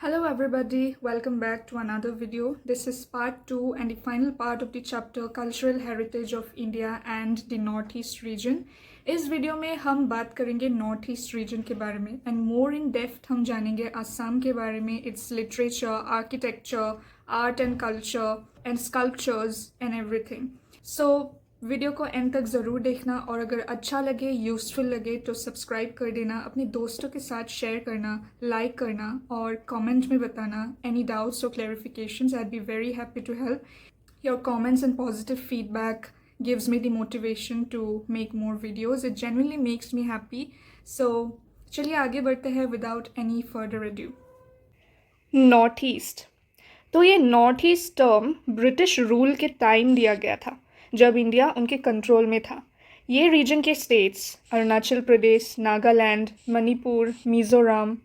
Hello everybody, welcome back to another video. This is part 2 and the final part of the chapter Cultural Heritage of India and the Northeast region. इस video में हम बात करेंगे north east region के बारे में and more in depth हम जानेंगे असम के बारे में, it's literature, architecture, art and culture and sculptures and everything. So video को एंड तक ज़रूर देखना और अगर अच्छा लगे, यूज़फुल लगे तो सब्सक्राइब कर देना, अपने दोस्तों के साथ शेयर करना, लाइक करना और कमेंट में बताना एनी डाउट्स और clarifications. I be very happy to help. Your comments and positive feedback gives me the motivation to make more videos. It genuinely makes me happy. So चलिए आगे बढ़ते हैं without any further ado. North east. तो ये north east term British rule के time दिया गया था जब इंडिया उनके कंट्रोल में था. ये रीजन के स्टेट्स अरुणाचल प्रदेश, नागालैंड, मणिपुर, मिज़ोरम,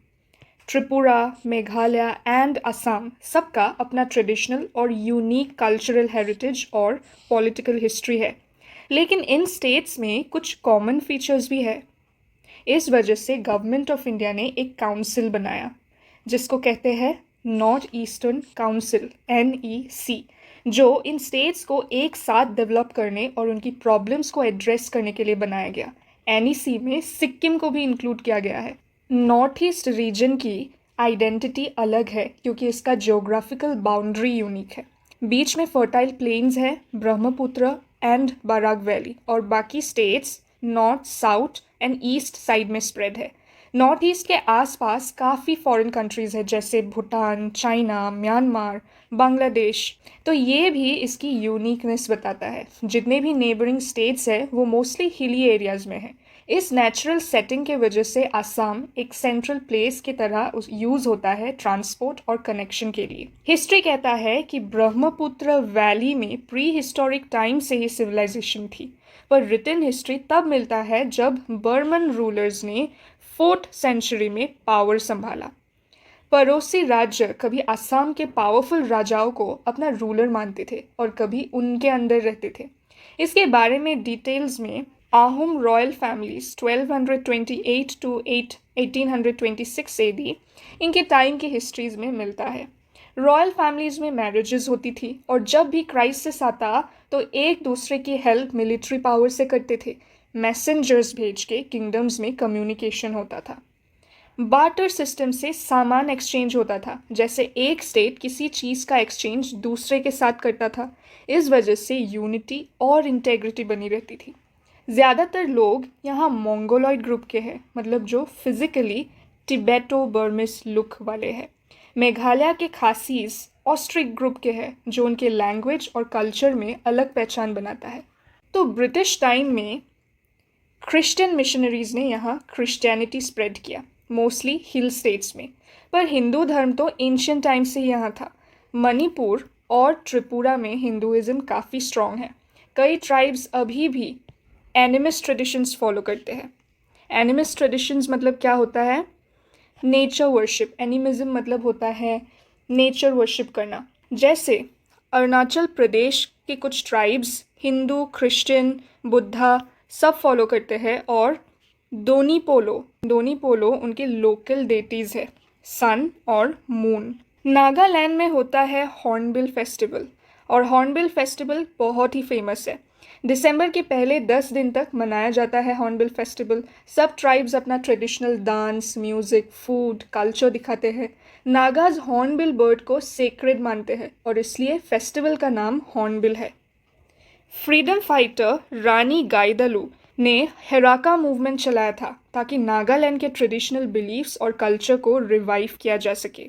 त्रिपुरा, मेघालय एंड असम सबका अपना ट्रेडिशनल और यूनिक कल्चरल हेरिटेज और पॉलिटिकल हिस्ट्री है. लेकिन इन स्टेट्स में कुछ कॉमन फीचर्स भी है. इस वजह से गवर्नमेंट ऑफ इंडिया ने एक काउंसिल बनाया जिसको कहते हैं नॉर्थ ईस्टर्न काउंसिल NEC, जो इन स्टेट्स को एक साथ डेवलप करने और उनकी प्रॉब्लम्स को एड्रेस करने के लिए बनाया गया. NEC में सिक्किम को भी इंक्लूड किया गया है. नॉर्थ ईस्ट रीजन की आइडेंटिटी अलग है क्योंकि इसका जियोग्राफिकल बाउंड्री यूनिक है. बीच में फर्टाइल प्लेन्स है, ब्रह्मपुत्र एंड बराक वैली, और बाकी states north, south and east side में स्प्रेड है. नॉर्थ ईस्ट के आसपास काफ़ी फॉरेन कंट्रीज़ है जैसे भूटान, चाइना, म्यांमार, बांग्लादेश. तो ये भी इसकी यूनिकनेस बताता है. जितने भी नेबरिंग स्टेट्स हैं वो मोस्टली हिली एरियाज़ में है. इस नेचुरल सेटिंग के वजह से असम एक सेंट्रल प्लेस की तरह यूज़ होता है ट्रांसपोर्ट और कनेक्शन के लिए. हिस्ट्री कहता है कि ब्रह्मपुत्र वैली में प्री हिस्टोरिक टाइम से ही सिविलाइजेशन थी, पर रिटन हिस्ट्री तब मिलता है जब बर्मन रूलर्स ने 4th सेंचुरी में पावर संभाला. पड़ोसी राज्य कभी असम के पावरफुल राजाओं को अपना रूलर मानते थे और कभी उनके अंदर रहते थे. इसके बारे में डिटेल्स में आहूम रॉयल फैमिलीज 1228 to 1826 AD इनके टाइम की हिस्ट्रीज में मिलता है. रॉयल फैमिलीज में मैरिजेस होती थी और जब भी क्राइसिस आता तो एक दूसरे की हेल्प मिलिट्री पावर से करते थे. मैसेंजर्स भेज के किंगडम्स में कम्युनिकेशन होता था. बार्टर सिस्टम से सामान एक्सचेंज होता था, जैसे एक स्टेट किसी चीज़ का एक्सचेंज दूसरे के साथ करता था. इस वजह से यूनिटी और इंटेग्रिटी बनी रहती थी. ज़्यादातर लोग यहाँ मोंगोलॉइड ग्रुप के हैं, मतलब जो फिज़िकली टिबेटो बर्मिस लुक वाले हैं. मेघालय के खासीज ऑस्ट्रिक ग्रुप के हैं जो उनके लैंग्वेज और कल्चर में अलग पहचान बनाता है. तो ब्रिटिश टाइम में क्रिश्चियन मिशनरीज ने यहाँ क्रिश्चियनिटी स्प्रेड किया, मोस्टली हिल स्टेट्स में. पर हिंदू धर्म तो एंशियंट टाइम से ही यहाँ था. मणिपुर और त्रिपुरा में हिंदुइज्म काफ़ी स्ट्रॉन्ग है. कई ट्राइब्स अभी भी एनिमिस्ट ट्रेडिशंस फॉलो करते हैं. एनिमिस्ट ट्रेडिशंस मतलब क्या होता है? Nature worship. एनिमिज्म मतलब होता है नेचर वर्शिप करना. जैसे अरुणाचल प्रदेश के कुछ ट्राइब्स हिंदू, क्रिश्चियन, बुद्धा सब फॉलो करते हैं. और दोनी पोलो उनके लोकल डेटीज़ है, सन और मून. नागालैंड में होता है हॉर्नबिल फेस्टिवल, और हॉर्नबिल फेस्टिवल बहुत ही फेमस है. दिसंबर के पहले 10 दिन तक मनाया जाता है हॉर्नबिल फेस्टिवल. सब ट्राइब्स अपना traditional dance, music, food, culture दिखाते हैं. नागाज हॉर्नबिल बर्ड को सेक्रेड मानते हैं और इसलिए फेस्टिवल का नाम हॉर्नबिल है. फ्रीडम फाइटर रानी गाइदलू ने हेराका मूवमेंट चलाया था ताकि नागालैंड के ट्रेडिशनल बिलीफ्स और कल्चर को रिवाइव किया जा सके.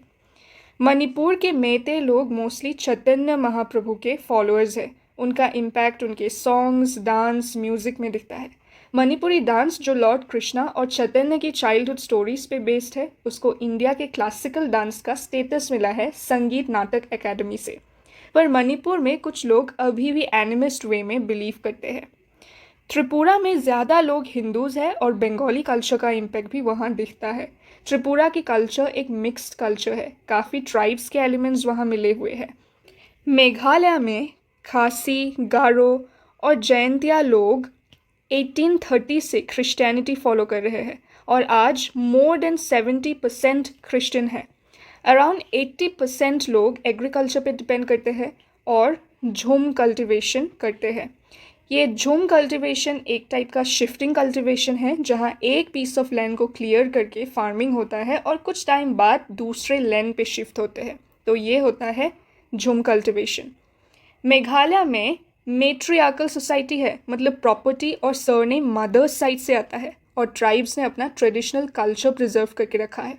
मणिपुर के मेते लोग मोस्टली चैतन्य महाप्रभु के फॉलोअर्स हैं. उनका इम्पैक्ट उनके सॉन्ग्स, डांस, म्यूज़िक में दिखता है. मणिपुरी डांस जो लॉर्ड कृष्णा और चैतन्य की चाइल्डहुड स्टोरीज पे बेस्ड है, उसको इंडिया के क्लासिकल डांस का स्टेटस मिला है संगीत नाटक एकेडमी से. पर मणिपुर में कुछ लोग अभी भी एनिमिस्ट वे में बिलीव करते हैं. त्रिपुरा में ज़्यादा लोग हिंदूज़ हैं और बंगाली कल्चर का इम्पैक्ट भी वहाँ दिखता है. त्रिपुरा की कल्चर एक मिक्स्ड कल्चर है, काफ़ी ट्राइब्स के एलिमेंट्स वहाँ मिले हुए हैं. मेघालय में खासी, गारो और जयंतिया लोग 1830 से क्रिश्चियनिटी फॉलो कर रहे हैं और आज मोर देन 70% क्रिश्चियन है. अराउंड 80% लोग एग्रीकल्चर पे डिपेंड करते हैं और झूम कल्टीवेशन करते हैं। ये झूम कल्टीवेशन एक टाइप का शिफ्टिंग कल्टीवेशन है जहाँ एक पीस ऑफ लैंड को क्लियर करके फार्मिंग होता है और कुछ टाइम बाद दूसरे लैंड पे शिफ्ट होते हैं, तो ये होता है झूम कल्टीवेशन। मेघालय में मेट्रियार्कल सोसाइटी है, मतलब प्रॉपर्टी और सरनेम मदर्स साइड से आता है और ट्राइब्स ने अपना ट्रेडिशनल कल्चर प्रिजर्व करके रखा है।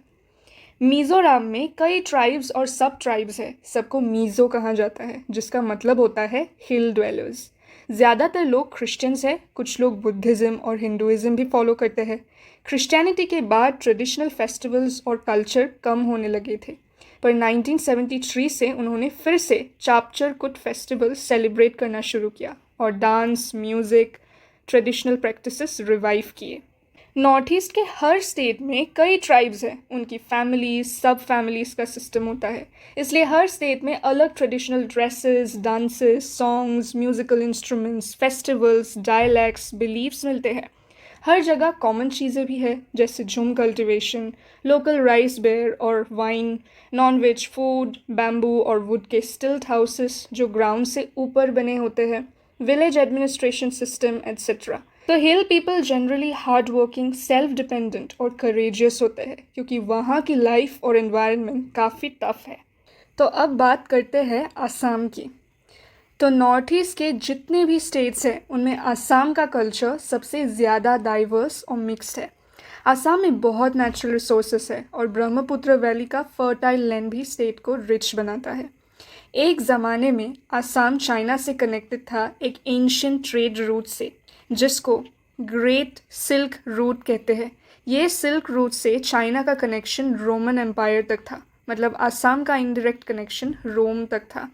मिज़ोरम में कई ट्राइब्स और सब ट्राइब्स है, सबको मीज़ो कहा जाता है जिसका मतलब होता है हिल ड्वेलर्स। ज़्यादातर लोग क्रिश्चियंस हैं, कुछ लोग बुद्धिज़्म और हिंदुइज़्म भी फॉलो करते हैं। क्रिश्चियनिटी के बाद ट्रेडिशनल फेस्टिवल्स और कल्चर कम होने लगे थे, पर 1973 से उन्होंने फिर से चापचर कुट फेस्टिवल सेलिब्रेट करना शुरू किया और dance, music, traditional practices revive किए। नॉर्थ ईस्ट के हर स्टेट में कई ट्राइब्स हैं, उनकी फैमिलीज, सब फैमिलीज़ का सिस्टम होता है, इसलिए हर स्टेट में अलग traditional dresses, dances, songs, musical instruments, festivals, dialects, believes मिलते हैं। हर जगह कॉमन चीज़ें भी है, जैसे jhum cultivation, local rice beer और wine, non veg food, bamboo और वुड के स्टिल्ट हाउसेस जो ग्राउंड से ऊपर बने होते हैं, विलेज एडमिनिस्ट्रेशन सिस्टम एट्सेट्रा। तो hill people generally hard working, self dependent और करेजियस होते हैं क्योंकि वहाँ की लाइफ और एनवायरनमेंट काफ़ी टफ है। तो अब बात करते हैं आसाम की। तो नॉर्थ ईस्ट के जितने भी स्टेट्स हैं उनमें आसाम का कल्चर सबसे ज़्यादा डाइवर्स और मिक्स्ड है। आसाम में बहुत नेचुरल रिसोर्सेस है और ब्रह्मपुत्र वैली का फर्टाइल लैंड भी स्टेट को रिच बनाता है। एक ज़माने में आसाम चाइना से कनेक्टेड था एक एंशियंट ट्रेड रूट से, जिसको ग्रेट सिल्क रूट कहते हैं। ये सिल्क रूट से चाइना का कनेक्शन रोमन एम्पायर तक था, मतलब आसाम का इनडायरेक्ट कनेक्शन रोम तक था।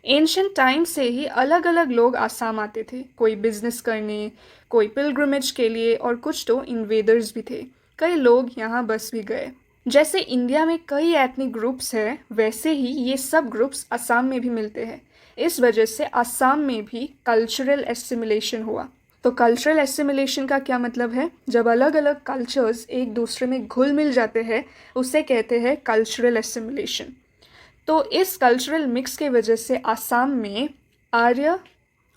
एंशियंट टाइम से ही अलग अलग लोग आसाम आते थे, कोई बिजनेस करने, कोई पिलग्रिमेज के लिए और कुछ तो इन्वेडर्स भी थे। कई लोग यहाँ बस भी गए। जैसे इंडिया में कई एथनिक ग्रुप्स हैं, वैसे ही ये सब ग्रुप्स आसाम में भी मिलते हैं। इस वजह से आसाम में भी कल्चरल एसिमिलेशन हुआ। तो कल्चरल एसिमिलेशन का क्या मतलब है? जब अलग अलग कल्चर्स एक दूसरे में घुल मिल जाते हैं, उसे कहते हैं कल्चरल एसिमिलेशन। तो इस कल्चरल मिक्स के वजह से आसाम में आर्य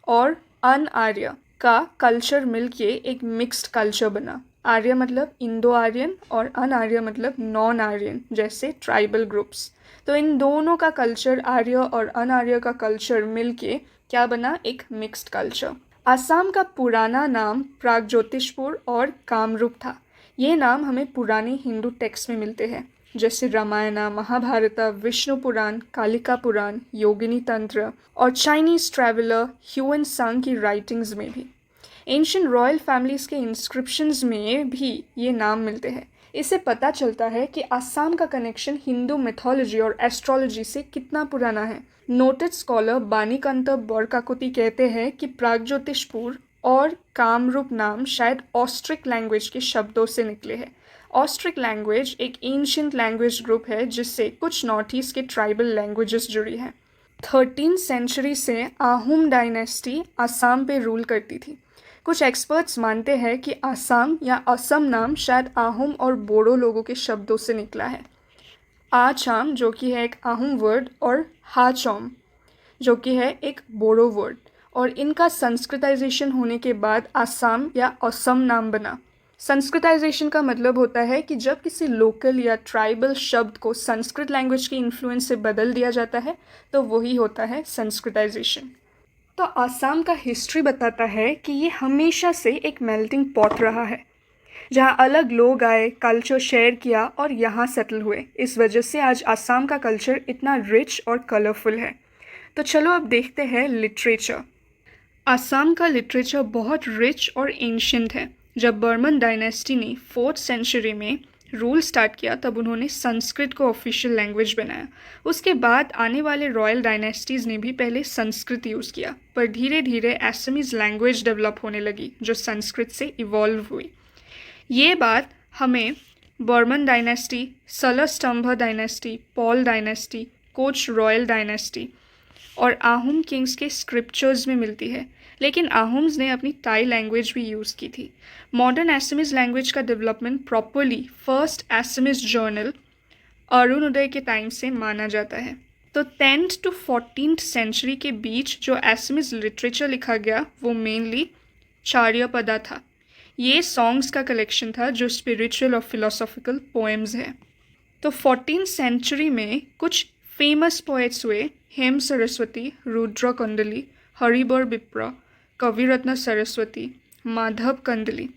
और अन आर्य का कल्चर मिलके एक मिक्स्ड कल्चर बना। आर्य मतलब इंडो आर्यन और अन आर्य मतलब नॉन आर्यन, जैसे ट्राइबल ग्रुप्स। तो इन दोनों का कल्चर, आर्य और अन आर्य का कल्चर मिलके क्या बना? एक मिक्स्ड कल्चर। आसाम का पुराना नाम प्रागज्योतिषपुर और कामरूप था। ये नाम हमें पुराने हिंदू टेक्स्ट में मिलते हैं, जैसे रामायणा, महाभारत, विष्णु पुराण, कालिका पुराण, योगिनी तंत्र और चाइनीज ट्रैवलर ह्यूएन सांग की राइटिंग्स में भी। एंशियंट रॉयल फैमिलीज़ के इंस्क्रिप्शंस में भी ये नाम मिलते हैं। इससे पता चलता है कि आसाम का कनेक्शन हिंदू मिथोलॉजी और एस्ट्रोलॉजी से कितना पुराना है। नोटेड स्कॉलर बानीकांत बोरकाकुटी कहते हैं कि प्रागज्योतिषपुर और कामरूप नाम शायद ऑस्ट्रिक लैंग्वेज के शब्दों से निकले हैं। ऑस्ट्रिक लैंग्वेज एक एंशियंट लैंग्वेज ग्रुप है जिससे कुछ नॉर्थ ईस्ट के ट्राइबल लैंग्वेजेस जुड़ी हैं। 13th सेंचुरी से आहुम डायनेस्टी आसाम पे रूल करती थी। कुछ एक्सपर्ट्स मानते हैं कि आसाम या असम नाम शायद आहुम और बोडो लोगों के शब्दों से निकला है। आचाम जो कि है एक आहुम वर्ड और हाचोम जो कि है एक बोडो वर्ड, और इनका संस्कृताइजेशन होने के बाद आसाम या असम नाम बना। संस्कृताइजेशन का मतलब होता है कि जब किसी लोकल या ट्राइबल शब्द को संस्कृत लैंग्वेज के इन्फ्लुएंस से बदल दिया जाता है तो वही होता है संस्कृताइजेशन। तो आसाम का हिस्ट्री बताता है कि ये हमेशा से एक मेल्टिंग पॉट रहा है जहाँ अलग लोग आए, कल्चर शेयर किया और यहाँ सेटल हुए। इस वजह से आज आसाम का कल्चर इतना रिच और कलरफुल है। तो चलो अब देखते हैं लिटरेचर। आसाम का लिटरेचर बहुत रिच और एंशियंट है। जब बर्मन डायनेस्टी ने 4th सेंचुरी में रूल स्टार्ट किया तब उन्होंने संस्कृत को ऑफिशियल लैंग्वेज बनाया। उसके बाद आने वाले रॉयल डायनेस्टीज़ ने भी पहले संस्कृत यूज़ किया, पर धीरे धीरे असमीज़ लैंग्वेज डेवलप होने लगी जो संस्कृत से इवॉल्व हुई। ये बात हमें Burman dynasty, Salastambha dynasty, Pal dynasty, Koch royal dynasty और आहुम किंग्स के स्क्रिप्चर्स में मिलती है। लेकिन आहुम्स ने अपनी ताई लैंग्वेज भी यूज़ की थी। मॉडर्न असमीज़ लैंग्वेज का development properly first Assamese journal Arunodoi के टाइम से माना जाता है। तो 10th to 14th सेंचुरी के बीच जो एसमीज लिटरेचर लिखा गया वो मेनली चार्यपदा था। ये सॉन्ग्स का कलेक्शन था जो स्पिरिचुअल और फिलोसॉफिकल पोएम्स है। तो 14th सेंचुरी में कुछ फेमस पोएट्स हुए हेम सरस्वती, रुद्र कंदली, हरिबर विप्र, कविरत्न सरस्वती, माधव कंदली।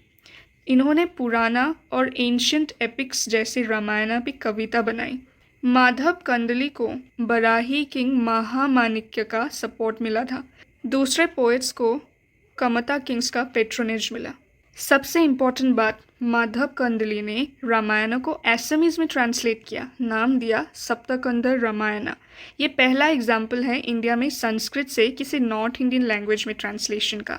इन्होंने पुराना और एंशियंट एपिक्स जैसे रामायण की कविता बनाई। माधव कंदली को बराही किंग महामाणिक्य का सपोर्ट मिला था। दूसरे पोएट्स को कमता किंग्स का पेट्रोनेज मिला। सबसे इम्पोर्टेंट बात, माधव कंदली ने रामायण को एसमीज में ट्रांसलेट किया, नाम दिया सप्तकंद रामायण। ये पहला एग्जाम्पल है इंडिया में संस्कृत से किसी नॉर्थ इंडियन लैंग्वेज में ट्रांसलेशन का।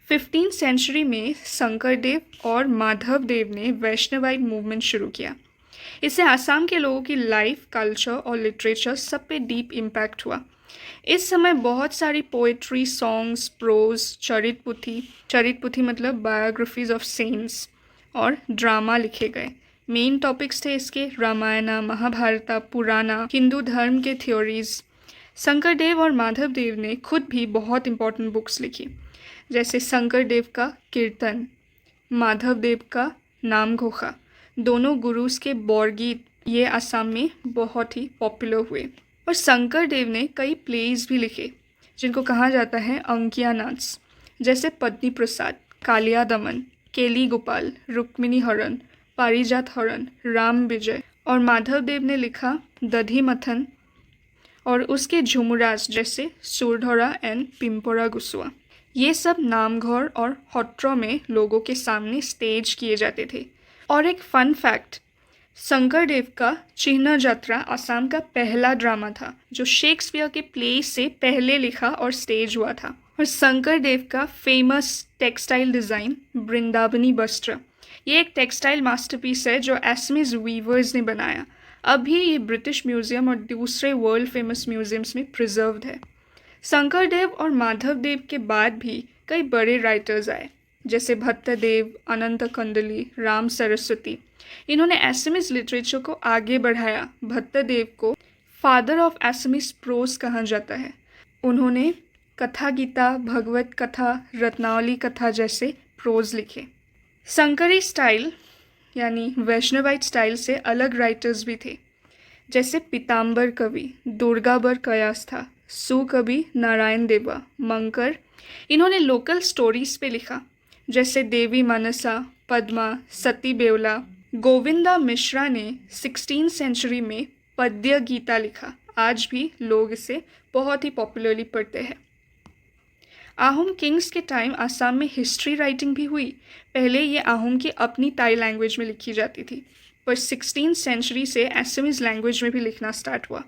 15th सेंचुरी में शंकरदेव और माधव देव ने वैष्णवाइट मूवमेंट शुरू किया। इससे आसाम के लोगों की लाइफ, कल्चर और लिटरेचर सब पे डीप इम्पैक्ट हुआ। इस समय बहुत सारी पोएट्री, सॉन्ग्स, प्रोज, चरित पुथी मतलब बायोग्राफीज ऑफ सेंट्स और ड्रामा लिखे गए। मेन टॉपिक्स थे इसके रामायण, महाभारत, पुराना, हिंदू धर्म के थ्योरीज। शंकरदेव और माधव देव ने खुद भी बहुत इंपॉर्टेंट बुक्स लिखी, जैसे शंकरदेव का कीर्तन, माधव देव का नामघोषा। दोनों गुरुज के बौरगीत ये असम में बहुत ही पॉपुलर हुए। और शंकरदेव ने कई प्लेज भी लिखे जिनको कहा जाता है अंकिया नाट्स, जैसे पद्मी प्रसाद, कालिया दमन, केली गोपाल, रुक्मिणी हरण, पारिजात हरण, राम विजय। और माधव देव ने लिखा दधी मथन और उसके झुमराज जैसे सुरधरा एंड पिंपोरा गुस्वा। ये सब नामघर और हॉट्रो में लोगों के सामने स्टेज किए जाते थे। और एक फन फैक्ट, शंकरदेव का चिन्ह यात्रा असम का पहला ड्रामा था जो शेक्सपियर के प्ले से पहले लिखा और स्टेज हुआ था। और शंकरदेव का फेमस टेक्सटाइल डिज़ाइन वृंदावनी वस्त्र, ये एक टेक्सटाइल मास्टरपीस है जो एसमीज वीवर्स ने बनाया। अभी ये ब्रिटिश म्यूजियम और दूसरे वर्ल्ड फेमस म्यूजियम्स में प्रिजर्व्ड है। शंकरदेव और माधव देव के बाद भी कई बड़े राइटर्स आए, जैसे भट्टदेव, अनंत कंदली, राम सरस्वती। इन्होंने एसमीज लिटरेचर को आगे बढ़ाया। भट्टदेव को फादर ऑफ एसमीज प्रोज कहा जाता है। उन्होंने कथा गीता, भगवत कथा, रत्नावली कथा जैसे प्रोज लिखे। शंकरी स्टाइल यानी वैष्णवाइट स्टाइल से अलग राइटर्स भी थे, जैसे पीताम्बर कवि, दुर्गाबर कयास था, सुकवि नारायण देवा, मंकर। इन्होंने लोकल स्टोरीज पे लिखा, जैसे देवी मनसा, पद्मा, सती बेवला। गोविंदा मिश्रा ने 16th सेंचुरी में पद्य गीता लिखा। आज भी लोग इसे बहुत ही पॉपुलरली पढ़ते हैं। आहूम किंग्स के टाइम आसाम में हिस्ट्री राइटिंग भी हुई। पहले ये आहूम की अपनी ताई लैंग्वेज में लिखी जाती थी, पर 16th सेंचुरी से एसमीज लैंग्वेज में भी लिखना स्टार्ट हुआ।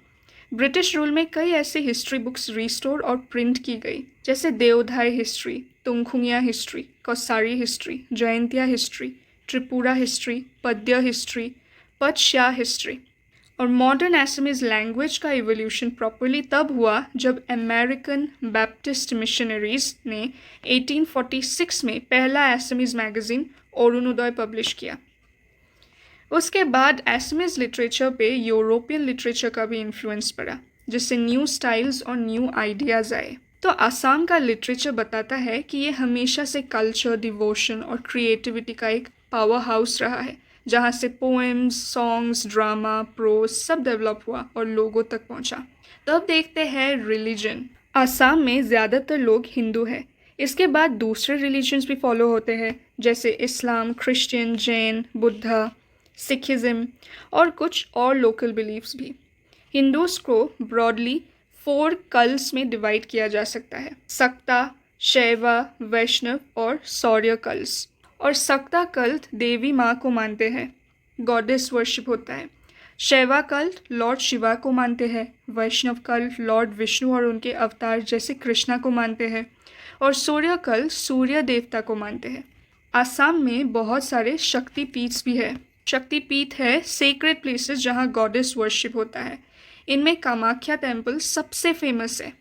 ब्रिटिश रूल में कई ऐसे हिस्ट्री बुक्स रिस्टोर और प्रिंट की गई, जैसे Deodhai history, Tungkhungia history, Kachari history, Jaintia history, Tripura history, पद्य हिस्ट्री, पदशाह हिस्ट्री। और मॉडर्न एसमीज लैंग्वेज का इवोल्यूशन प्रॉपरली तब हुआ जब अमेरिकन बैप्टिस्ट मिशनरीज ने 1846 में पहला एसमीज मैगजीन अरुणोदय पब्लिश किया। उसके बाद एसमीज लिटरेचर पे यूरोपियन लिटरेचर का भी इन्फ्लुएंस पड़ा, जिससे न्यू स्टाइल्स और न्यू आइडियाज़ आए। तो आसाम का लिटरेचर बताता है कि ये हमेशा से कल्चर, डिवोशन और क्रिएटिविटी का एक पावर हाउस रहा है, जहाँ से पोएम्स, सॉन्ग्स, ड्रामा, प्रोज सब डेवलप हुआ और लोगों तक पहुँचा। तो अब देखते हैं रिलीजन। आसाम में ज़्यादातर लोग हिंदू हैं। इसके बाद दूसरे रिलीजन्स भी फॉलो होते हैं, जैसे इस्लाम, क्रिश्चियन, जैन, बुद्धा, सिखिज़म और कुछ और लोकल बिलीफ्स भी। हिंदूज को ब्रॉडली 4 कल्स में डिवाइड किया जा सकता है, सक्ता, शैवा, वैष्णव और शौर्य कल्स। और सक्ता कल्ट देवी माँ को मानते हैं, गॉडेस वर्शिप होता है। शैवा कल्ट लॉर्ड शिवा को मानते हैं। वैष्णव कल्ट लॉर्ड विष्णु और उनके अवतार जैसे कृष्णा को मानते हैं। और सूर्य कल्ट सूर्य देवता को मानते हैं। आसाम में बहुत सारे शक्तिपीठ भी है। शक्तिपीठ है सेक्रेड प्लेसेस जहाँ गॉडेस वर्शिप होता है। इनमें कामाख्या टेम्पल सबसे फेमस है।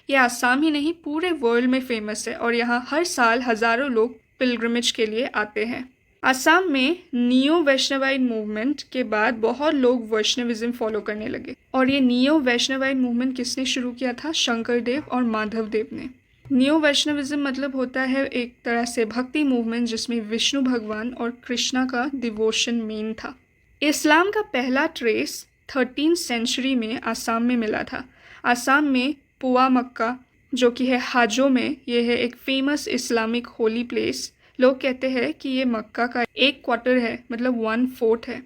ये आसाम ही नहीं पूरे वर्ल्ड में फेमस है और यहाँ हर साल हज़ारों लोग पिलग्रिमेज के लिए आते हैं। असम में नियो वैष्णवाइट मूवमेंट के बाद बहुत लोग वैष्णविज्म फॉलो करने लगे और ये नियो वैष्णवाइट मूवमेंट किसने शुरू किया था? शंकरदेव और माधवदेव ने। नियो वैष्णविज्म मतलब होता है एक तरह से भक्ति मूवमेंट जिसमें विष्णु भगवान और कृष्णा का डिवोशन मेन था। इस्लाम का पहला ट्रेस 13th सेंचुरी में आसाम में मिला था। आसाम में पुआ मक्का जो कि है हाजो में, ये है एक फेमस इस्लामिक होली प्लेस। लोग कहते हैं कि ये मक्का का 1/4 है, मतलब 1/4 है।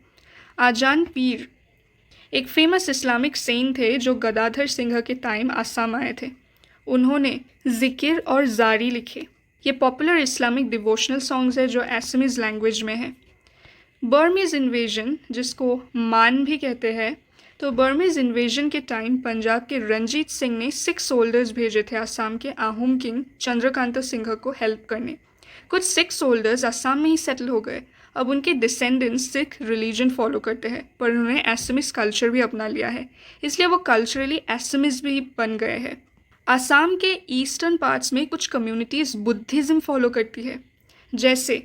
आजान पीर एक फेमस इस्लामिक सेंट थे जो गदाधर सिंह के टाइम आसाम आए थे। उन्होंने जिकिर और जारी लिखे। ये पॉपुलर इस्लामिक डिवोशनल सॉन्ग्स है जो असमीज लैंग्वेज में है। बर्मीज इन्वेजन जिसको मान भी कहते हैं, तो बर्मीज इन्वेजन के टाइम पंजाब के रंजीत सिंह ने 6 सोल्जर्स भेजे थे आसाम के आहूम किंग चंद्रकांत सिंह को हेल्प करने। कुछ 6 सोल्जर्स आसाम में ही सेटल हो गए। अब उनके डिसेंडेंट्स सिख रिलीजन फॉलो करते हैं, पर उन्होंने एसमिस कल्चर भी अपना लिया है, इसलिए वो कल्चरली एसमिस भी बन गए हैं। आसाम के ईस्टर्न पार्ट्स में कुछ कम्युनिटीज़ बुद्धिज़्म फॉलो करती है, जैसे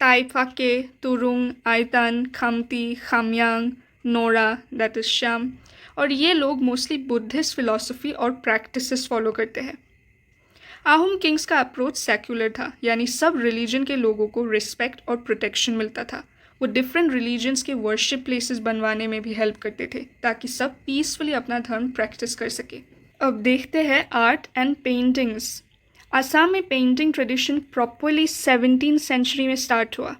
ताइफाके, तुरुंग, आयतान, खामती, खामयांग, नोरा दैट इज श्याम, और ये लोग मोस्टली बुद्धिस्ट फिलॉसफी और प्रैक्टिसेस फॉलो करते हैं। आहूम किंग्स का अप्रोच सेक्युलर था, यानी सब रिलीजन के लोगों को रिस्पेक्ट और प्रोटेक्शन मिलता था। वो डिफरेंट रिलीजन्स के वर्शिप प्लेसेस बनवाने में भी हेल्प करते थे ताकि सब पीसफुली अपना धर्म प्रैक्टिस कर सके। अब देखते हैं आर्ट एंड पेंटिंग्स। आसाम में painting tradition properly 17th century में स्टार्ट हुआ,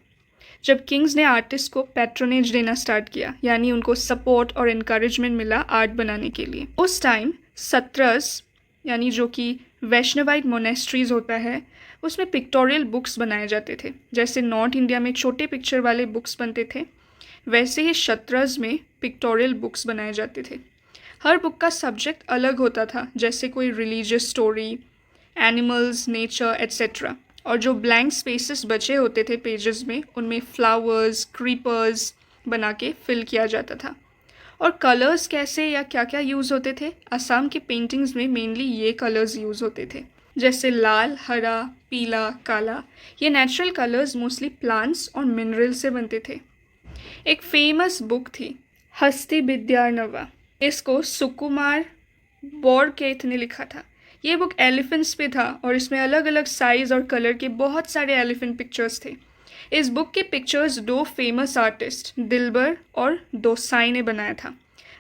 जब किंग्स ने आर्टिस्ट को पैट्रोनेज देना स्टार्ट किया, यानी उनको सपोर्ट और इनकरेजमेंट मिला आर्ट बनाने के लिए। उस टाइम सत्रस यानी जो कि वैष्णवाइट मोनेस्ट्रीज होता है, उसमें पिक्टोरियल बुक्स बनाए जाते थे। जैसे नॉर्थ इंडिया में छोटे पिक्चर वाले बुक्स बनते थे, वैसे ही शतरज में पिक्टोरियल बुक्स बनाए जाते थे। हर बुक का सब्जेक्ट अलग होता था, जैसे कोई religious story, animals, nature etcetera. और जो ब्लैंक स्पेसेस बचे होते थे पेजेस में, उनमें फ्लावर्स, क्रीपर्स बना के फिल किया जाता था। और कलर्स कैसे या क्या क्या यूज़ होते थे? असम के पेंटिंग्स में मेनली ये कलर्स यूज़ होते थे, जैसे लाल, हरा, पीला, काला। ये नेचुरल कलर्स मोस्टली प्लांट्स और मिनरल से बनते थे। एक फेमस बुक थी हस्ती विद्यार्णवा, इसको सुकुमार बोरकेथ ने लिखा था। ये बुक एलिफेंट्स पे था और इसमें अलग अलग साइज़ और कलर के बहुत सारे एलिफेंट पिक्चर्स थे। इस बुक के पिक्चर्स 2 फेमस आर्टिस्ट दिलबर और दोसाई ने बनाया था।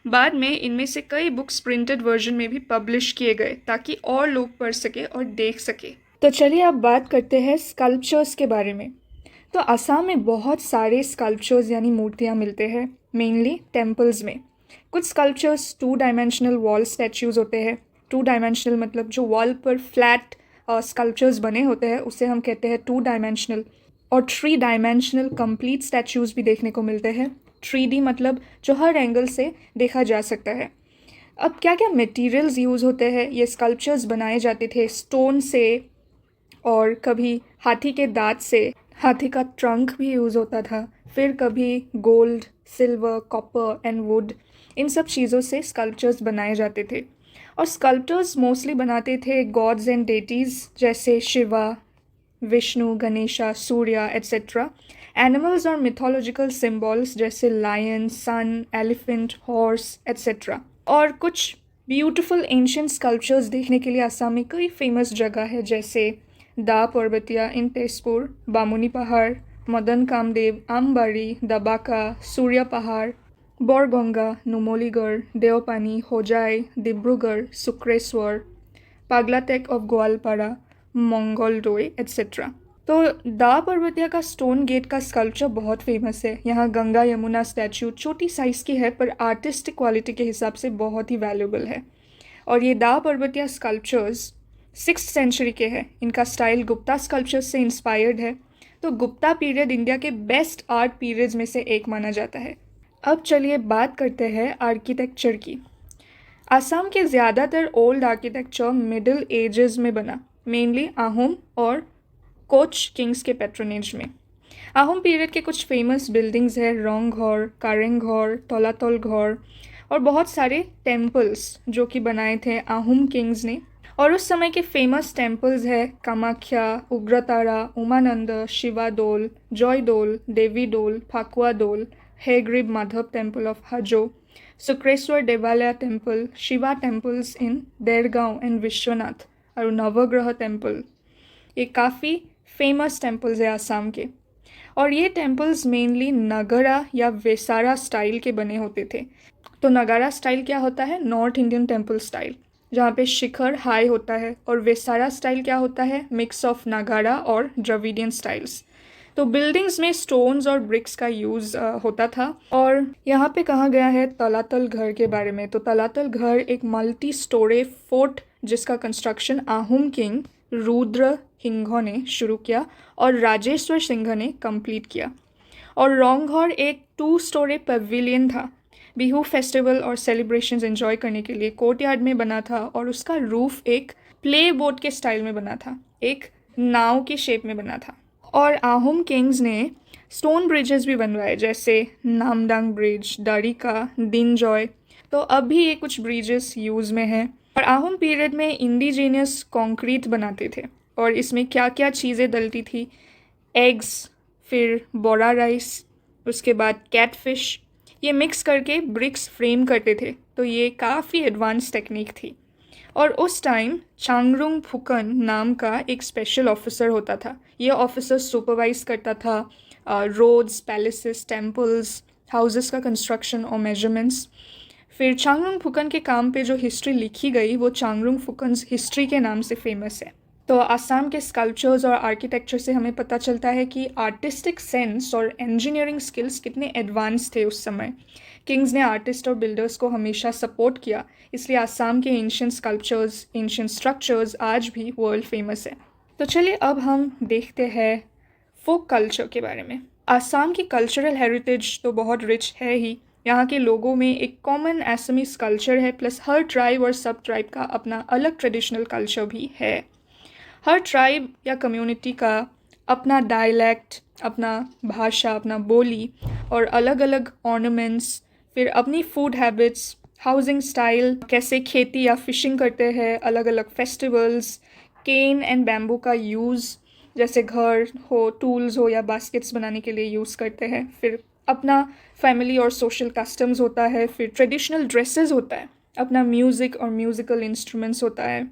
बाद में इनमें से कई बुक्स प्रिंटेड वर्जन में भी पब्लिश किए गए ताकि और लोग पढ़ सके और देख सके। तो चलिए अब बात करते हैं स्कल्पचर्स के बारे में। तो असम में बहुत सारे स्कल्पचर्स यानी मूर्तियाँ मिलते हैं, मेनली टेम्पल्स में। कुछ स्कल्पचर्स 2 डायमेंशनल वॉल स्टैच्यूज़ होते हैं। 2 डायमेंशनल मतलब जो वॉल पर फ्लैट स्कल्पचर्स बने होते हैं उसे हम कहते हैं 2 डायमेंशनल। और 3 डायमेंशनल कंप्लीट स्टैच्यूज़ भी देखने को मिलते हैं। 3D मतलब जो हर एंगल से देखा जा सकता है। अब क्या क्या मटेरियल्स यूज़ होते हैं? ये स्कल्पचर्स बनाए जाते थे स्टोन से और कभी हाथी के दांत से। हाथी का ट्रंक भी यूज़ होता था। फिर कभी gold, silver, copper and wood, इन सब चीज़ों से स्कल्पचर्स बनाए जाते थे। और स्कल्पचर्स मोस्टली बनाते थे गॉड्स एंड डेटीज़ जैसे शिवा, विष्णु, गणेशा, सूर्या एट्सेट्रा। एनिमल्स और मिथोलॉजिकल सिम्बॉल्स जैसे लायन, सन, एलिफेंट, हॉर्स एट्सेट्रा। और कुछ ब्यूटीफुल एंशिएंट स्कल्पचर्स देखने के लिए असम में कई फेमस जगह है, जैसे दा पर्वतिया इन तेजपुर, बामुनी पहाड़, मदन कामदेव, आमबाड़ी, दबाका, सूर्या पहाड़, बोरगंगा, नुमलीगढ़, देवपानी, होजाई, डिब्रूगढ़, सुक्रेश्वर, पागलाटेक ऑफ ग्वालपारा, मंगोलडोई एट्सेट्रा। तो दा पर्वतिया का स्टोन गेट का स्कल्पचर बहुत फेमस है। यहाँ गंगा यमुना स्टैचू छोटी साइज़ की है पर आर्टिस्टिक क्वालिटी के हिसाब से बहुत ही वैल्यूबल है। और ये दा पर्वतिया स्कल्पचर्स 6th सेंचुरी के हैं। इनका स्टाइल गुप्ता स्कल्पचर्स से इंस्पायर्ड है। तो गुप्ता पीरियड इंडिया के बेस्ट आर्ट पीरियड्स में से एक माना जाता है। अब चलिए बात करते हैं आर्किटेक्चर की। असम के ज़्यादातर ओल्ड आर्किटेक्चर मिडिल एजेस में बना, मेनली आहूम और कोच किंग्स के पैट्रोनेज में। आहूम पीरियड के कुछ फेमस बिल्डिंग्स हैं रोंग घोर, कारेंग घोर, तोलातोल घोर और बहुत सारे टेम्पल्स जो कि बनाए थे आहूम किंग्स ने। और उस समय के फेमस टेम्पल्स है कामाख्या, उग्रतारा, उमानंद, शिवाडोल, जॉयडोल, देवीडोल, फाकुआडोल, हेग्रीब माधव टेम्पल ऑफ हजो, सुक्रेश्वर देवालय temple, Shiva temples in Dergaon and Vishwanath और नवग्रह टेम्पल। ये काफ़ी फेमस टेम्पल्स है आसाम के। और ये टेम्पल्स मेनली नगरा या वेसारा स्टाइल के बने होते थे। तो नगारा स्टाइल क्या होता है? नॉर्थ इंडियन टेम्पल स्टाइल, जहाँ पे शिखर हाई होता है। और वेसारा स्टाइल क्या होता है? मिक्स ऑफ नगारा और द्रविडियन स्टाइल्स। तो बिल्डिंग्स में स्टोन्स और ब्रिक्स का यूज़ होता था। और यहाँ पे कहा गया है तलातल घर के बारे में। तो तलातल घर एक मल्टी स्टोरे फोर्ट जिसका कंस्ट्रक्शन आहूम किंग रुद्र हिंगो ने शुरू किया और राजेश्वर सिंह ने कंप्लीट किया। और रॉन्घर एक 2 स्टोरी पवेलियन था। बिहू फेस्टिवल और सेलिब्रेशंस एंजॉय करने के लिए कोर्टयार्ड में बना था और उसका रूफ एक प्ले बोट के स्टाइल में बना था, एक नाव की शेप में बना था। और आहूम किंग्स ने स्टोन ब्रिजेस भी बनवाए, जैसे नामडांग ब्रिज, दारिका, दिनजॉय। तो अभी ये कुछ ब्रिजेस यूज़ में हैं। और आहूम पीरियड में इंडिजीनियस कंक्रीट बनाते थे और इसमें क्या क्या चीज़ें डलती थी? एग्स, फिर बोरा राइस, उसके बाद कैटफिश, ये मिक्स करके ब्रिक्स फ्रेम करते थे। तो ये काफ़ी एडवांस टेक्निक थी। और उस टाइम चांगरुंग फुकन नाम का एक स्पेशल ऑफिसर होता था। ये ऑफिसर सुपरवाइज करता था रोड्स, पैलेसेस, टेम्पल्स, हाउसेस का कंस्ट्रक्शन और मेजरमेंट्स। फिर चांगरुंग फुकन के काम पे जो हिस्ट्री लिखी गई वो चांगरुंग फुकन्स हिस्ट्री के नाम से फेमस है। तो आसाम के स्कल्पचर्स और आर्किटेक्चर से हमें पता चलता है कि आर्टिस्टिक सेंस और इंजीनियरिंग स्किल्स कितने एडवांस थे उस समय। किंग्स ने आर्टिस्ट और बिल्डर्स को हमेशा सपोर्ट किया, इसलिए आसाम के एंशियंट स्कल्पचर्स, एंशियंट स्ट्रक्चर्स आज भी वर्ल्ड फेमस है। तो चलिए अब हम देखते हैं फोक कल्चर के बारे में। आसाम की कल्चरल हेरिटेज तो बहुत रिच है ही। यहाँ के लोगों में एक कॉमन एसमीज कल्चर है, प्लस हर ट्राइब और सब ट्राइब का अपना अलग ट्रेडिशनल कल्चर भी है। हर ट्राइब या कम्युनिटी का अपना डायलैक्ट, अपना भाषा, अपना बोली और अलग अलग ऑर्नामेंट्स, फिर अपनी फूड हैबिट्स, हाउसिंग स्टाइल, कैसे खेती या फिशिंग करते हैं, अलग अलग फेस्टिवल्स, केन एंड बैम्बू का यूज़, जैसे घर हो, टूल्स हो या बास्केट्स बनाने के लिए यूज़ करते हैं। फिर अपना फैमिली और सोशल कस्टम्स होता है। फिर ट्रेडिशनल ड्रेसेस होता है, अपना म्यूज़िक और म्यूज़िकल इंस्ट्रूमेंट्स होता है।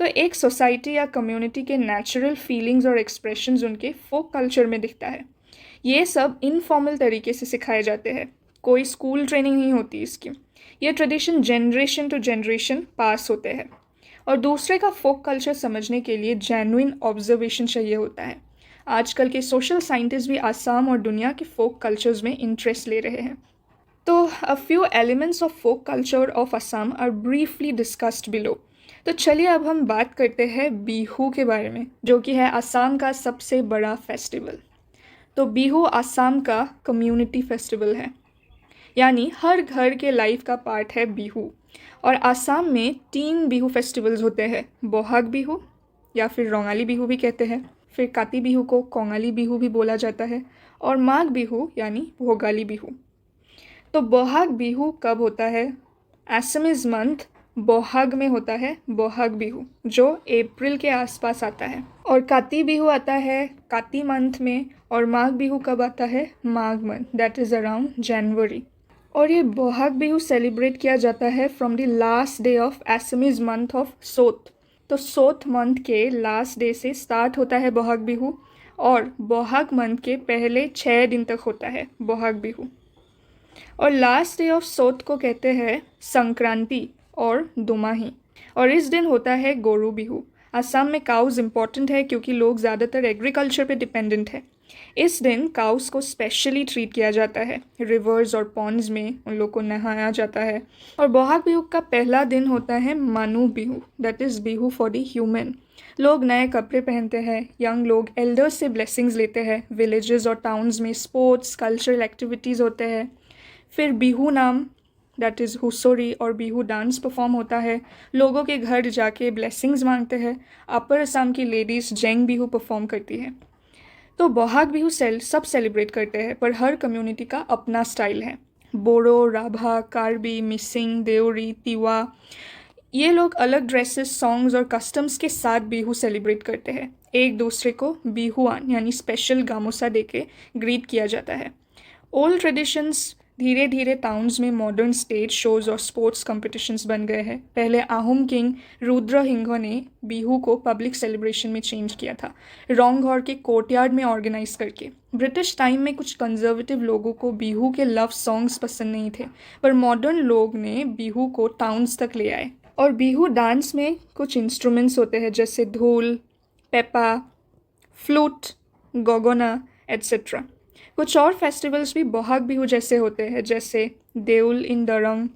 तो एक सोसाइटी या कम्युनिटी के नेचुरल फीलिंग्स और एक्सप्रेशंस उनके फोक कल्चर में दिखता है। ये सब इनफॉर्मल तरीके से सिखाए जाते हैं, कोई स्कूल ट्रेनिंग नहीं होती इसकी। ये tradition generation to generation pass होते हैं। और दूसरे का फोक कल्चर समझने के लिए जेन्युइन ऑब्जर्वेशन चाहिए होता है। आजकल के सोशल साइंटिस्ट भी आसाम और दुनिया के फोक कल्चर्स में इंटरेस्ट ले रहे हैं। तो a few elements of folk culture of Assam are briefly discussed below. तो चलिए अब हम बात करते हैं बिहू के बारे में, जो कि है आसाम का सबसे बड़ा फेस्टिवल। तो बिहू आसाम का कम्युनिटी फेस्टिवल है, यानी हर घर के लाइफ का पार्ट है बिहू। और आसाम में 3 बिहू फेस्टिवल्स होते हैं, बोहाग बिहू या फिर रोंगाली बिहू भी कहते हैं, फिर काती बिहू को कोंगाली बिहू भी बोला जाता है, और माघ बिहू यानी भोगाली बिहू। तो बोहाग बिहू कब होता है? असमीज मंथ बोहाग में होता है बोहाग बिहू, जो अप्रैल के आसपास आता है। और काती बिहू आता है काती मंथ में। और माघ बिहू कब आता है? Magh month, that is around January. और ये बोहाग बिहू सेलिब्रेट किया जाता है from the last day of Assamese month of Chot. तो सोत मंथ के लास्ट डे से स्टार्ट होता है बोहाग बिहू और बोहाग मंथ के पहले 6 दिन तक होता है बोहाग बिहू। और लास्ट डे ऑफ सोत को कहते हैं संक्रांति और दुमाही। और इस दिन होता है गोरू बिहू। असम में काउज इम्पॉर्टेंट है क्योंकि लोग ज़्यादातर एग्रीकल्चर पे डिपेंडेंट है। इस दिन काउस को स्पेशली ट्रीट किया जाता है, रिवर्स और पॉन्ड्स में उन लोग को नहाया जाता है। और बोहाग बिहू का पहला दिन होता है मानू Bihu, that is Bihu for the human. लोग नए कपड़े पहनते हैं, यंग लोग एल्डर्स से ब्लेसिंग्स लेते हैं, विलेजेस और टाउन्स में स्पोर्ट्स, कल्चरल एक्टिविटीज़ होते हैं। फिर बिहू नाम, दैट इज़ हुसोरी और बिहू डांस परफॉर्म होता है। लोगों के घर जाके ब्लेसिंग्स मांगते हैं। अपर असम की लेडीज़ जेंग बिहू परफॉर्म करती है। तो बोहाग बिहू सब सेलिब्रेट करते हैं, पर हर कम्युनिटी का अपना स्टाइल है। बोरो, राभा, कार्बी, मिसिंग, देवरी, तिवा, ये लोग अलग ड्रेसेस, सॉन्ग्स और कस्टम्स के साथ बिहू सेलिब्रेट करते हैं। एक दूसरे को बिहुआन यानी स्पेशल गामोसा देके ग्रीट किया जाता है। ओल्ड ट्रेडिशंस धीरे धीरे टाउन्स में मॉडर्न स्टेज शोज और स्पोर्ट्स कॉम्पिटिशन्स बन गए हैं। पहले आहूम किंग रुद्रसिंह ने बिहू को पब्लिक सेलिब्रेशन में चेंज किया था, रोंगघर के कोर्टयार्ड में ऑर्गेनाइज करके। ब्रिटिश टाइम में कुछ कंजर्वेटिव लोगों को बिहू के लव सॉन्ग्स पसंद नहीं थे, पर मॉडर्न लोग ने बिहू को टाउन्स तक ले आए। और बिहू डांस में कुछ इंस्ट्रूमेंट्स होते हैं जैसे ढोल, पेपा, फ्लूट, गोगोना एट्सेट्रा। कुछ और फेस्टिवल्स भी बहाग बिहू जैसे होते हैं, जैसे Deul in Darrang,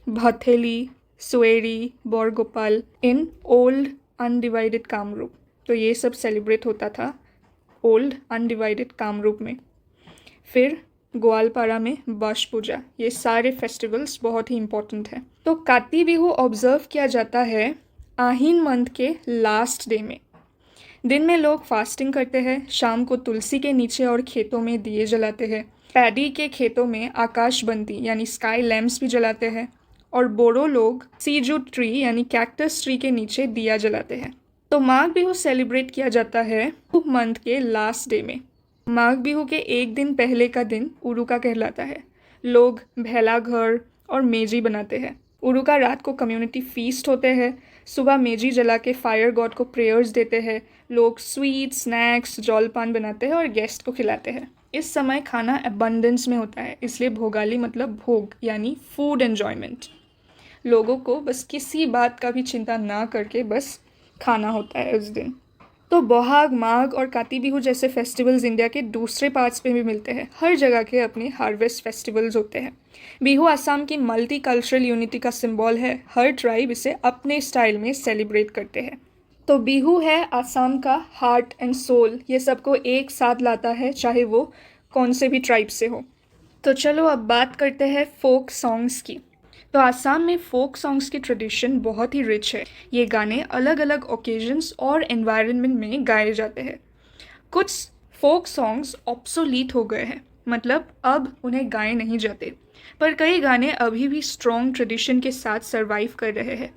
Bhatheli, Suweri, Borgopal in old undivided Kamrup. तो ये सब सेलिब्रेट होता था ओल्ड अनडिवाइडेड कामरूप में। फिर ग्वालपारा में बाश पूजा। ये सारे फेस्टिवल्स बहुत ही इम्पोर्टेंट हैं। तो काती बिहू ऑब्जर्व किया जाता है आहिन मंथ के लास्ट डे में। दिन में लोग फास्टिंग करते हैं, शाम को तुलसी के नीचे और खेतों में दिए जलाते हैं। पैडी के खेतों में आकाशबंती यानी स्काई लैम्प्स भी जलाते हैं। और बोरो लोग सीजू ट्री यानी कैक्टस ट्री के नीचे दिया जलाते हैं। तो माघ बिहू सेलिब्रेट किया जाता है मंथ के लास्ट डे में। माघ बिहू के एक दिन पहले का दिन उरुका कहलाता है। लोग भेला घर और मेजी बनाते हैं। उरुका रात को कम्युनिटी फीस्ट होते हैं। सुबह मेजी जला के फायर गॉड को प्रेयर्स देते हैं। लोग स्वीट, स्नैक्स, जलपान बनाते हैं और गेस्ट को खिलाते हैं। इस समय खाना अबंडेंस में होता है, इसलिए भोगाली मतलब भोग यानी फूड एन्जॉयमेंट। लोगों को बस किसी बात का भी चिंता ना करके बस खाना होता है उस दिन। तो बोहाग, माघ और काती बिहू जैसे फेस्टिवल्स इंडिया के दूसरे पार्ट्स में भी मिलते हैं। हर जगह के अपने हार्वेस्ट फेस्टिवल्स होते हैं। बिहू असम की मल्टी कल्चरल यूनिटी का सिंबल है। हर ट्राइब इसे अपने स्टाइल में सेलिब्रेट करते हैं। तो बिहू है असम का हार्ट एंड सोल। ये सबको एक साथ लाता है, चाहे वो कौन से भी ट्राइब से हो। तो चलो अब बात करते हैं फोक सॉन्ग्स की। तो आसाम में फोक सॉन्ग्स की ट्रेडिशन बहुत ही रिच है। ये गाने अलग अलग ओकेजन्स और एनवायरनमेंट में गाए जाते हैं। कुछ फोक सॉन्ग्स ऑब्सोलीट हो गए हैं, मतलब अब उन्हें गाए नहीं जाते, पर कई गाने अभी भी स्ट्रॉन्ग ट्रेडिशन के साथ सर्वाइव कर रहे हैं।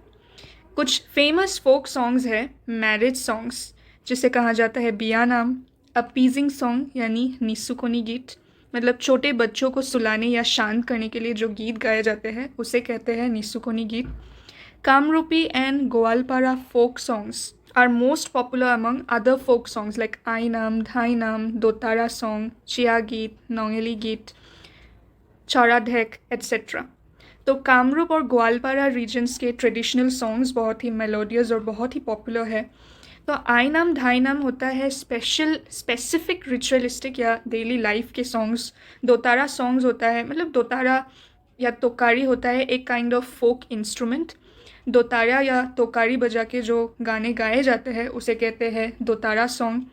कुछ फेमस फोक सॉन्ग्स हैं मैरिज सॉन्ग्स, जिसे कहा जाता है बियानाम, अपीजिंग सॉन्ग यानी निसुकोनी गीत, मतलब छोटे बच्चों को सुलाने या शांत करने के लिए जो गीत गाए जाते हैं उसे कहते हैं निसुकोनी गीत। Kamrupi and Goalpara folk songs are most popular among other folk songs like Ainam, Dhainam, Dotara song, Chiya गीत, नोंगेली गीत, चाराढेक एट्सेट्रा। तो कामरूप और ग्वालपारा रीजन्स के ट्रेडिशनल सॉन्ग्स बहुत ही मेलोडियस और बहुत ही पॉपुलर है। तो आईनाम, धाईनाम होता है स्पेसिफिक रिचुअलिस्टिक या डेली लाइफ के सॉन्ग्स। दोतारा सॉन्ग्स होता है, मतलब दोतारा या तोकारी होता है एक काइंड ऑफ फोक इंस्ट्रूमेंट। दोतारा या तोकारी बजा के जो गाने गाए जाते हैं उसे कहते हैं दोतारा सॉन्ग।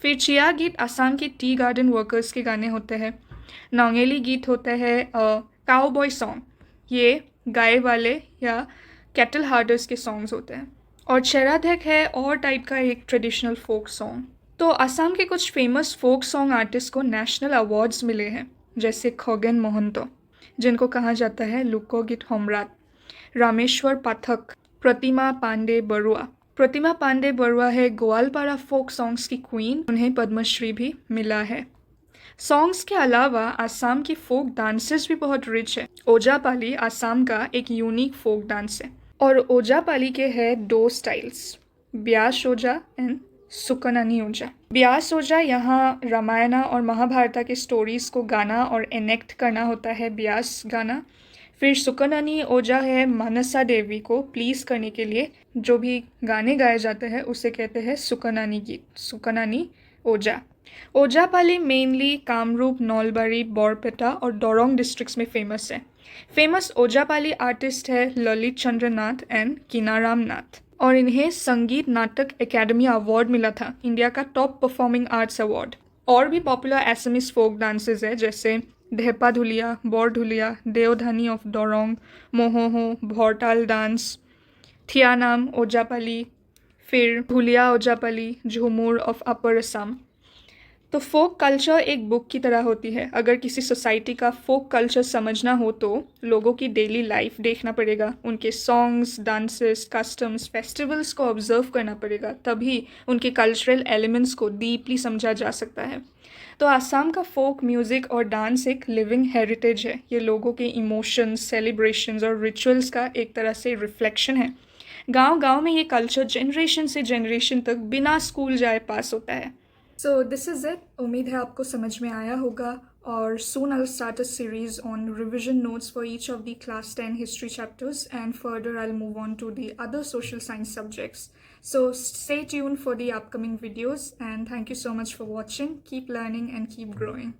फिर चिया गीत आसाम के टी गार्डन वर्कर्स के गाने होते हैं। नोंगेली गीत होता है काउबॉय सॉन्ग, ये गाय वाले या कैटल हार्डर्स के सॉन्ग्स होते हैं। और चेराधेक है और टाइप का एक ट्रेडिशनल फोक सॉन्ग। तो असम के कुछ फेमस फोक सॉन्ग आर्टिस्ट को नेशनल अवार्ड्स मिले हैं, जैसे खगेन महंतो, जिनको कहा जाता है लोकगीत सम्राट, रामेश्वर पाठक, प्रतिमा पांडे बरुआ। प्रतिमा पांडे बरुआ है ग्वालपारा फोक सॉन्ग्स की क्वीन, उन्हें पद्मश्री भी मिला है। सॉन्ग्स के अलावा आसाम की फोक डांसेस भी बहुत रिच है। ओजापाली आसाम का एक यूनिक फोक डांस है और ओजापाली के है 2 स्टाइल्स, ब्यास ओजा एंड सुकनानी ओजा। ब्यास ओजा यहाँ रामायणा और महाभारता के स्टोरीज़ को गाना और एनेक्ट करना होता है ब्यास गाना। फिर सुकनानी ओजा है मानसा देवी को प्लीज़ करने के लिए जो भी गाने गाए जाते हैं उसे कहते हैं सुकनानी गीत, सुकनानी ओजा। ओजापाली मेनली कामरूप, नौलबारी, बोरपेटा और डोरोंग डिस्ट्रिक्ट्स में फेमस है। फेमस ओजापाली आर्टिस्ट है ललित चंद्र नाथ एंड किनाराम नाथ, और इन्हें संगीत नाटक एकेडमी अवार्ड मिला था, इंडिया का टॉप परफॉर्मिंग आर्ट्स अवार्ड। और भी पॉपुलर एसएमएस फोक डांसेस है जैसे धेपा धुलिया, बोर धुलिया, देवधानी ऑफ डोरोंग, मोहोहो, भोरताल डांस, थियानाम ओजापाली, फिर धुलिया ओजापाली, झूमुर ऑफ अपर असम। तो फोक कल्चर एक बुक की तरह होती है। अगर किसी सोसाइटी का फोक कल्चर समझना हो तो लोगों की डेली लाइफ देखना पड़ेगा, उनके सॉन्ग्स, डांसेस, कस्टम्स, फेस्टिवल्स को ऑब्जर्व करना पड़ेगा, तभी उनके कल्चरल एलिमेंट्स को डीपली समझा जा सकता है। तो आसाम का फोक म्यूज़िक और डांस एक लिविंग हेरिटेज है। ये लोगों के इमोशंस, सेलिब्रेशंस और रिचुअल्स का एक तरह से रिफ्लेक्शन है। गांव-गांव में ये कल्चर जनरेशन से जनरेशन तक बिना स्कूल जाए पास होता है। So this is it. उम्मीद है आपको समझ में आया होगा, और soon I'll start a series on revision notes for each of the class 10 history chapters, and further I'll move on to the other social science subjects. So stay tuned for the upcoming videos, and thank you so much for watching. Keep learning and keep growing.